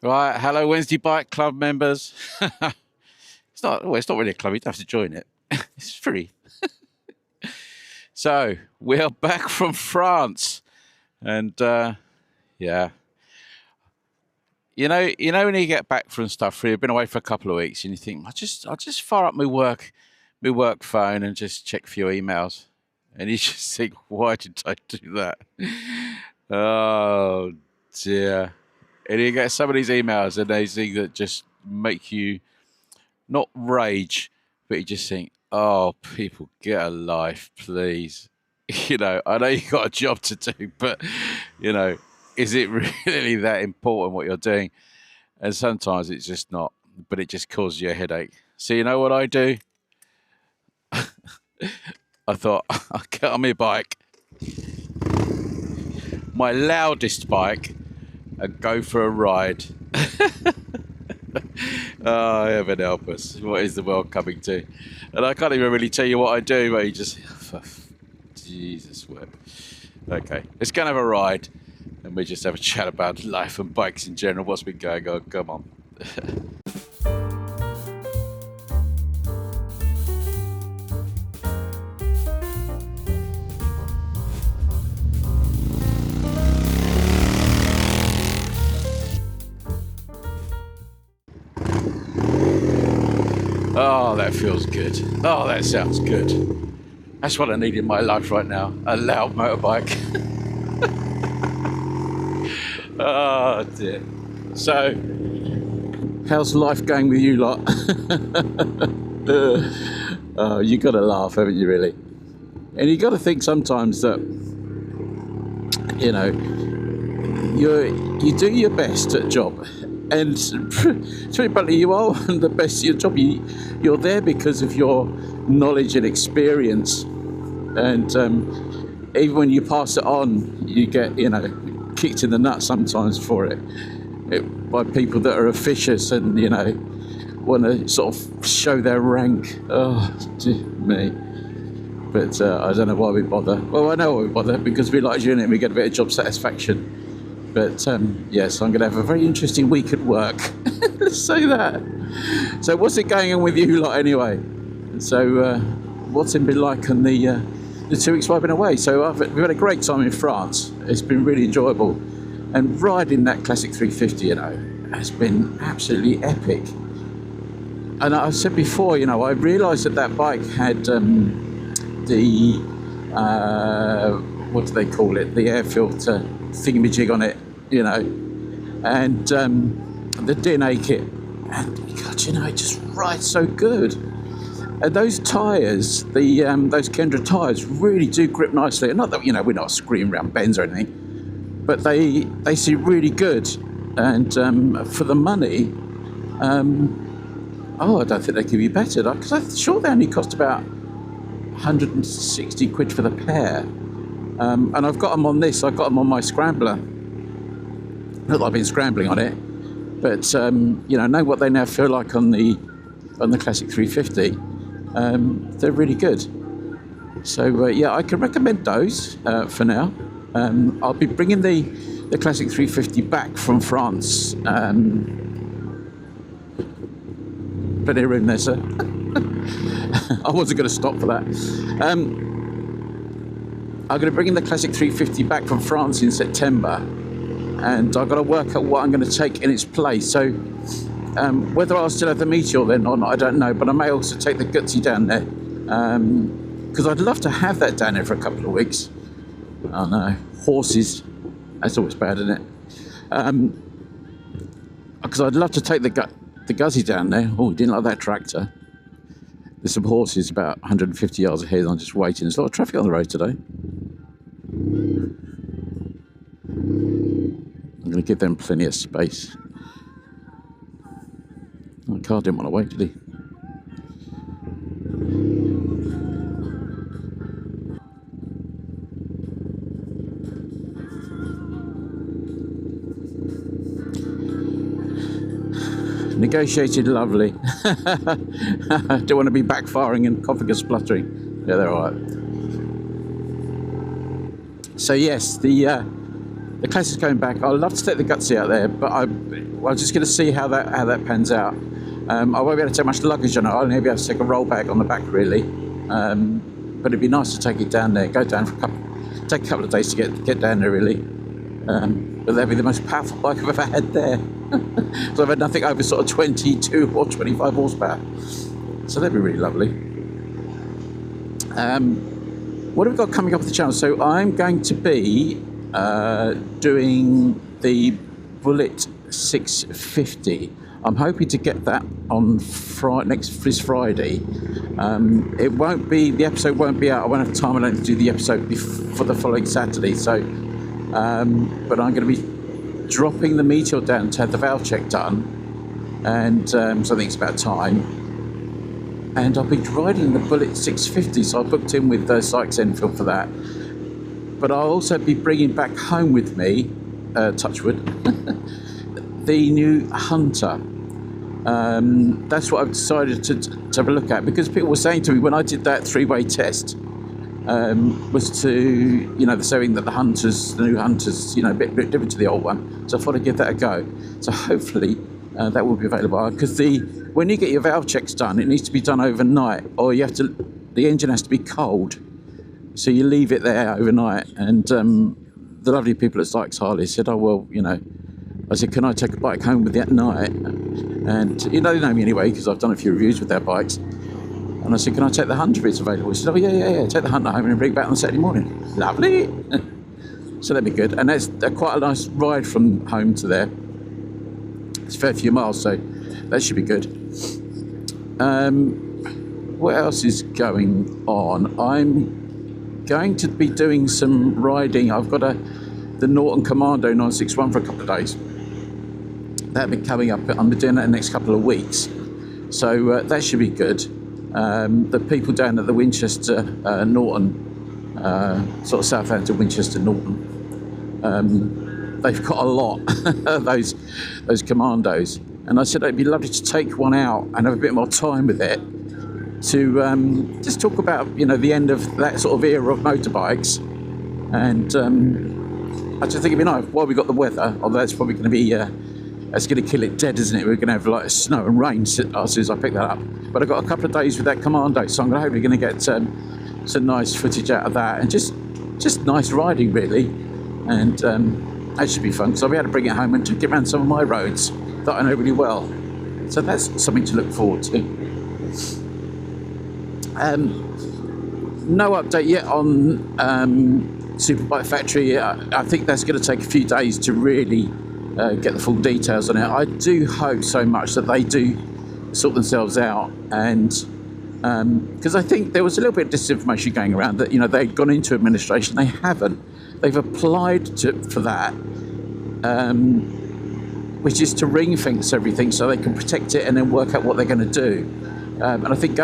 Right, hello Wednesday Bike Club members. It's not really a club, you don't have to join it. It's free. So, we are back from France. And yeah. You know when you get back from stuff, you've been away for a couple of weeks and you think, I'll just fire up my work phone and just check for your emails. And you just think, why did I do that? Oh dear. And you get some of these emails and they think that just make you not rage, but you just think, oh, people, get a life, please. I know you've got a job to do, but, is it really that important what you're doing? And sometimes it's just not, but it just causes you a headache. So you know what I do? I thought, I'll get on my bike, my loudest bike, and go for a ride. Oh, heaven help us. What is the world coming to? And I can't even really tell you what I do, but you just... Jesus, what? Okay, let's go and have a ride, and we just have a chat about life and bikes in general. What's been going on? Come on. Oh, that feels good. Oh, that sounds good. That's what I need in my life right now. A loud motorbike. Oh, dear. So, how's life going with you lot? Oh, you got to laugh, haven't you, really? And you got to think sometimes that, you do your best at a job. And bluntly, you are the best at your job. You're there because of your knowledge and experience. And even when you pass it on, you get, kicked in the nuts sometimes for it by people that are officious and, want to sort of show their rank. Oh, dear me. But I don't know why we bother. Well, I know why we bother, because we like doing it and we get a bit of job satisfaction. But yes, I'm going to have a very interesting week at work. Let's say that. So what's it going on with you lot anyway? So what's it been like on the 2 weeks I've been away? So we've had a great time in France. It's been really enjoyable. And riding that Classic 350, has been absolutely epic. And I said before, I realised that bike had the, what do they call it? The air filter thingamajig on it, and the DNA kit, and God, it just rides so good. And those tyres, those Kendra tyres, really do grip nicely. And not that we're not screaming around bends or anything, but they seem really good. And for the money, I don't think they could be better. Because I'm sure they only cost about 160 quid for the pair. And I've got them on this. I've got them on my Scrambler. Not that I've been scrambling on it, but know what they now feel like on the Classic 350. They're really good. So I can recommend those for now. I'll be bringing the Classic 350 back from France. Plenty of room there, sir. I wasn't going to stop for that. I'm going to bring in the Classic 350 back from France in September, and I've got to work out what I'm going to take in its place. So whether I'll still have the Meteor then or not, I don't know, but I may also take the Gutsy down there, because I'd love to have that down there for a couple of weeks. Oh no, horses, that's always bad, isn't it? Because I'd love to take the Guzzy down there. Oh, didn't like that tractor. There's some horses about 150 yards ahead. I'm just waiting. There's a lot of traffic on the road today. I'm going to give them plenty of space. Oh, the car didn't want to wait, did he? Negotiated lovely. Don't want to be backfiring and coughing and spluttering. Yeah, they're all right. So yes, the the classic's going back. I'd love to take the Gutsy out there, but I'm just going to see how that pans out. I won't be able to take much luggage on it. I'll only be able to take a roll bag on the back, really. But it'd be nice to take it down there, go down for take a couple of days to get down there, really. But that'd be the most powerful bike I've ever had there. So I've had nothing over sort of 22 or 25 horsepower. So that'd be really lovely. What have we got coming up with the channel? So I'm going to be doing the Bullet 650. I'm hoping to get that on this Friday. The episode won't be out. I won't have time alone to do the episode for the following Saturday. So, but I'm going to be dropping the Meteor down to have the valve check done, and so I think it's about time. And I'll be riding the Bullet 650, so I booked in with Sykes Enfield for that. But I'll also be bringing back home with me, Touchwood, the new Hunter. That's what I've decided to have a look at, because people were saying to me when I did that three-way test, was to, they're saying that the new Hunter's, a bit different to the old one. So I thought I'd give that a go. So hopefully that will be available, because when you get your valve checks done, it needs to be done overnight, or the engine has to be cold. So you leave it there overnight. And the lovely people at Sykes Harley said, oh, well, I said, can I take a bike home with you at night? And, they know me anyway, because I've done a few reviews with their bikes. And I said, can I take the Hunter if it's available? He said, oh, yeah, take the Hunter home and bring it back on Saturday morning. Lovely. So that'd be good. And that's quite a nice ride from home to there. It's a fair few miles, so that should be good. What else is going on? I'm going to be doing some riding. I've got the Norton Commando 961 for a couple of days. That'll be coming up. I'm doing that in the next couple of weeks. So that should be good. The people down at the Winchester, Norton, sort of Southampton, Winchester, Norton, they've got a lot of those Commandos. And I said it'd be lovely to take one out and have a bit more time with it to just talk about, the end of that sort of era of motorbikes. And I just think it'd be nice while we got the weather, although it's probably going to be, it's going to kill it dead, isn't it? We're going to have like snow and rain as soon as I pick that up. But I've got a couple of days with that Commando, so I'm hopefully going to get some nice footage out of that, and just nice riding, really. And that should be fun, because I'll be able to bring it home and take it around some of my roads that I know really well. So that's something to look forward to. No update yet on Superbike Factory. I think that's going to take a few days to really get the full details on it. I do hope so much that they do sort themselves out, and because I think there was a little bit of disinformation going around that they'd gone into administration. They haven't. They've applied for that, which is to ring fence everything so they can protect it and then work out what they're going to do. And I think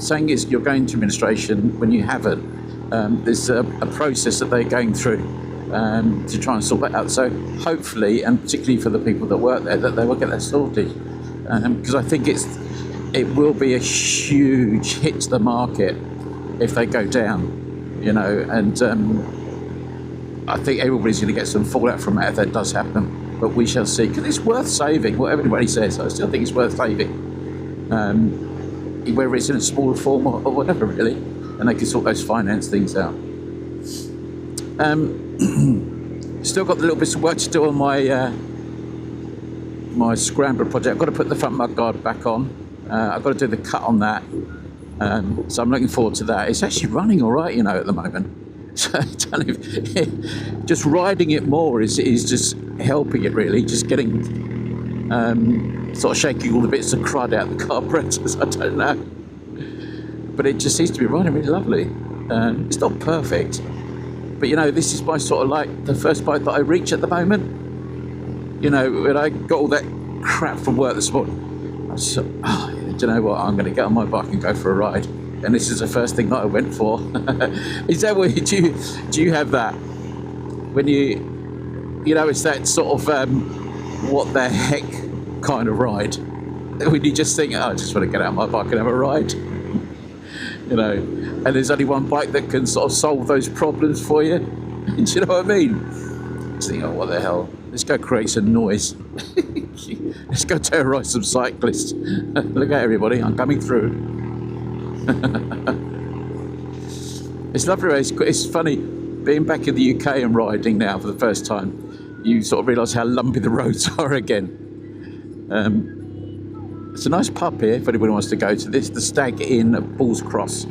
saying you're going to administration when you haven't, there's a process that they're going through to try and sort that out. So hopefully, and particularly for the people that work there, that they will get that sorted. Because I think it will be a huge hit to the market if they go down, and I think everybody's going to get some fallout from it if that does happen. But we shall see, because it's worth saving, whatever anybody says. I still think it's worth saving, whether it's in a smaller form or whatever, really, and they can sort those finance things out. Still got the little bits of work to do on my Scrambler project. I've got to put the front mud guard back on. I've got to do the cut on that. So I'm looking forward to that. It's actually running all right, at the moment. So just riding it more is just helping it, really. Just getting, sort of shaking all the bits of crud out the carburetors. I don't know. But it just seems to be running really lovely. It's not perfect. But, this is my sort of like the first bike that I reach at the moment. When I got all that crap from work this morning, I was just do you know what? I'm going to get on my bike and go for a ride. And this is the first thing that I went for. Is that what do you have that? When it's that sort of what the heck kind of ride? When you just think, I just want to get out on my bike and have a ride. And there's only one bike that can sort of solve those problems for you. Do you know what I mean? Just think, oh, what the hell? Let's go create some noise. Let's go terrorise some cyclists. Look at everybody, I'm coming through. It's lovely. It's funny being back in the UK and riding now for the first time. You sort of realise how lumpy the roads are again. It's a nice pub here if anybody wants to go to this. The Stag Inn at Balls Cross.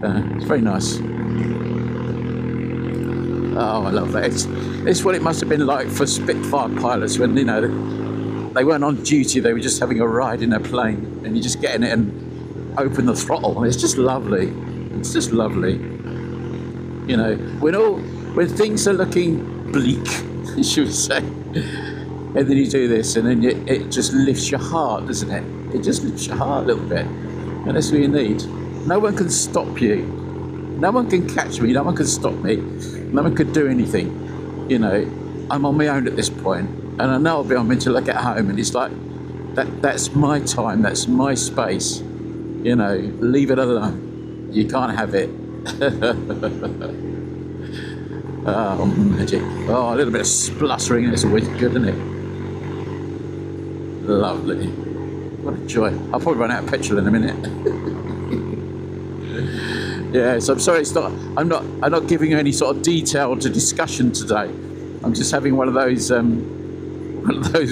It's very nice. Oh, I love that. It's what it must have been like for Spitfire pilots when, you know, they weren't on duty. They were just having a ride in a plane, and you just get in it and open the throttle, and it's just lovely. It's just lovely. You know, when things are looking bleak, should we say, and then you do this, and then it just lifts your heart, doesn't it? It just lifts your heart a little bit, and that's what you need. No one can stop you. No one can catch me. No one can stop me. No one could do anything. You know, I'm on my own at this point, and I know I'll be on until I get home, and it's like that's my time. That's my space. You know, leave it alone. You can't have it. Oh, magic. Oh, a little bit of spluttering. It's always good, isn't it? Lovely. What a joy. I'll probably run out of petrol in a minute. Yeah, so I'm sorry I'm not giving you any sort of detailed discussion today. I'm just having one of those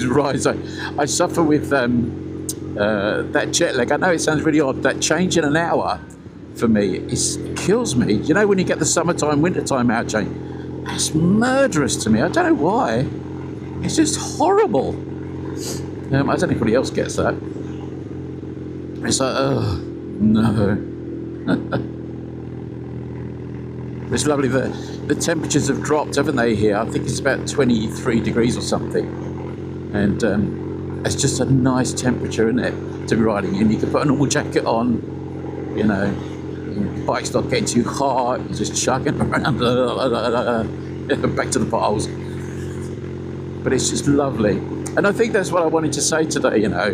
rides. I suffer with that jet lag. I know it sounds really odd. That change in an hour for me, it kills me. You know, when you get the summertime, wintertime hour change, it's murderous to me. I don't know why. It's just horrible. I don't know if anybody else gets that. It's like, oh, no. It's lovely that the temperatures have dropped, haven't they, here? I think it's about 23 degrees or something. And it's just a nice temperature, isn't it, to be riding in. You can put a normal jacket on, you know, your bike's not getting too hot, you're just chugging around, back to the potholes. But it's just lovely. And I think that's what I wanted to say today, you know.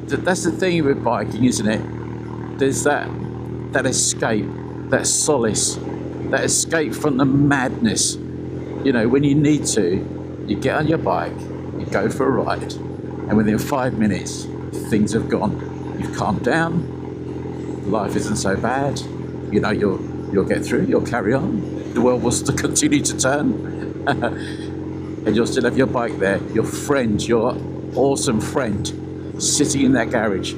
That's the thing with biking, isn't it? There's that escape, that solace, that escape from the madness. You know, when you need to, you get on your bike, you go for a ride, and within 5 minutes, things have gone. You've calmed down, life isn't so bad, you know, you'll get through, you'll carry on, the world will still continue to turn, and you'll still have your bike there, your friend, your awesome friend, sitting in that garage,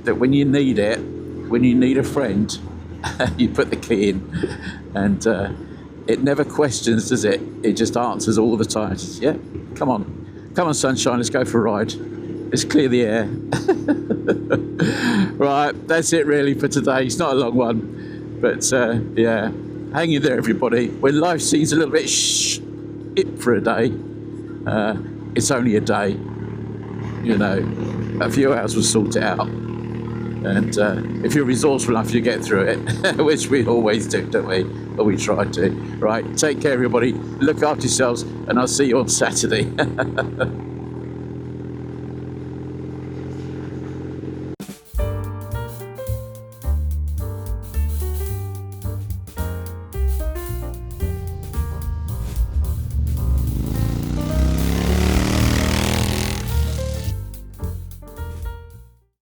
that when you need it, when you need a friend, you put the key in, and it never questions, does it? It just answers all the time. It says, yeah, come on sunshine, let's go for a ride, let's clear the air. Right, that's it really for today. It's not a long one, but yeah, hang in there everybody. When life seems a little bit it for a day, it's only a day, you know. A few hours will sort it out. And if you're resourceful enough, you get through it, which we always do, don't we? Or we try to. Right, take care, everybody. Look after yourselves, and I'll see you on Saturday.